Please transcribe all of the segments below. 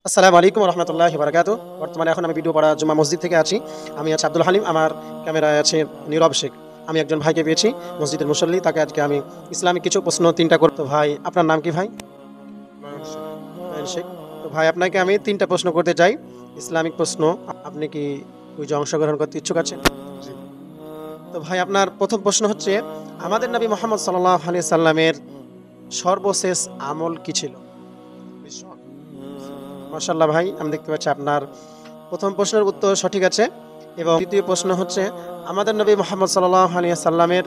আসসালামু আলাইকুম রহমতুল্লাহি বারাকাতু। বর্তমানে এখন আমি ভিডিও পড়া জুমা মসজিদ থেকে আছি। আমি আছি আব্দুল হালিম, আমার ক্যামেরায় আছে নীরব শেখ। আমি একজন ভাইকে পেয়েছি, মসজিদের মুসল্লি। তাকে আজকে আমি ইসলামিক কিছু প্রশ্ন তিনটা করতে। ভাই, আপনার নাম কি ভাই? নয়ন শেখ। নয়ন শেখ। তো ভাই, আপনাকে আমি তিনটা প্রশ্ন করতে চাই, ইসলামিক প্রশ্ন। আপনি কি কুইজে অংশগ্রহণ করতে ইচ্ছুক আছেন? জি। তো ভাই, আপনার প্রথম প্রশ্ন হচ্ছে, আমাদের নবী মোহাম্মদ সাল্লাল্লাহু আলাইহি সাল্লামের সর্বশেষ আমল কি ছিল? মিশন। মাশাআল্লাহ ভাই, আমি দেখতে পাচ্ছি আপনার প্রথম প্রশ্নের উত্তর সঠিক আছে। এবং দ্বিতীয় প্রশ্ন হচ্ছে, আমাদের নবী মোহাম্মদ সাল্লাল্লাহু আলাইহি সাল্লামের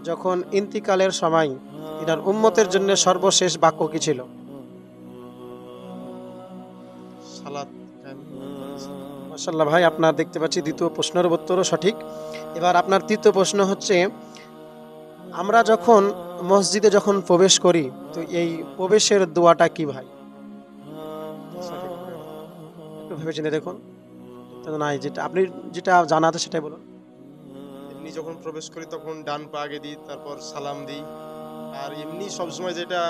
যখন ইন্তিকালের সময় তিনার উম্মতের জন্য সর্বশেষ বাক্য কি ছিল? সালাত কায়েম করেছে। মাশাআল্লাহ ভাই, আপনার দেখতে পাচ্ছি দ্বিতীয় প্রশ্নের উত্তরও সঠিক। এবার আপনার তৃতীয় প্রশ্ন হচ্ছে, আমরা যখন মসজিদে যখন প্রবেশ করি, তো এই প্রবেশের দোয়াটা কি ভাই? সঠিক উত্তর। একটু ভেবেচিন্তে দেখুন। তো নাই, যেটা আপনি যেটা জানা আছে সেটাই বলুন। এমনি যখন প্রবেশ করি তখন ডান পা আগে দিই, তারপর সালাম দিই। আর এমনি সবসময় যেটা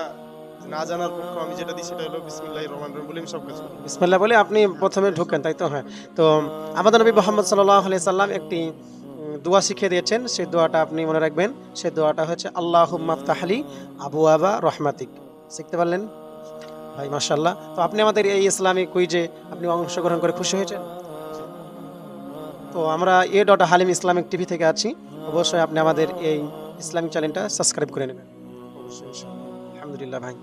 না জানার পক্ষে আমি যেটা দিই সেটা হলো বিসমিল্লাহির রহমানির রহিম বলে আমি সব কাজ করি। বিসমিল্লাহ বলে আপনি প্রথমে ঢুকেন, তাই তো? হ্যাঁ। তো আমাদের নবী মোহাম্মদ সাল্লাল্লাহু আলাইহি সাল্লাম একটি দোয়া শিখিয়ে দিয়েছেন, সেই দোয়াটা আপনি মনে রাখবেন। সেই দোয়াটা হচ্ছে আল্লাহুম্মা আফতাহলি আবওয়াবা রহমাতিক। শিখতে পারলেন ভাই, মাশাআল্লাহ। তো আপনি আমাদের এই ইসলামিক কুইজে আপনি অংশগ্রহণ করে খুশি হয়েছেন? জি, তো আমরা হালিম ইসলামিক টিভি থেকে আছি। অবশ্যই আপনি আমাদের এই ইসলামিক চ্যানেলটা সাবস্ক্রাইব করে নেবেন। অবশ্যই ইনশাআল্লাহ। আলহামদুলিল্লাহ ভাই।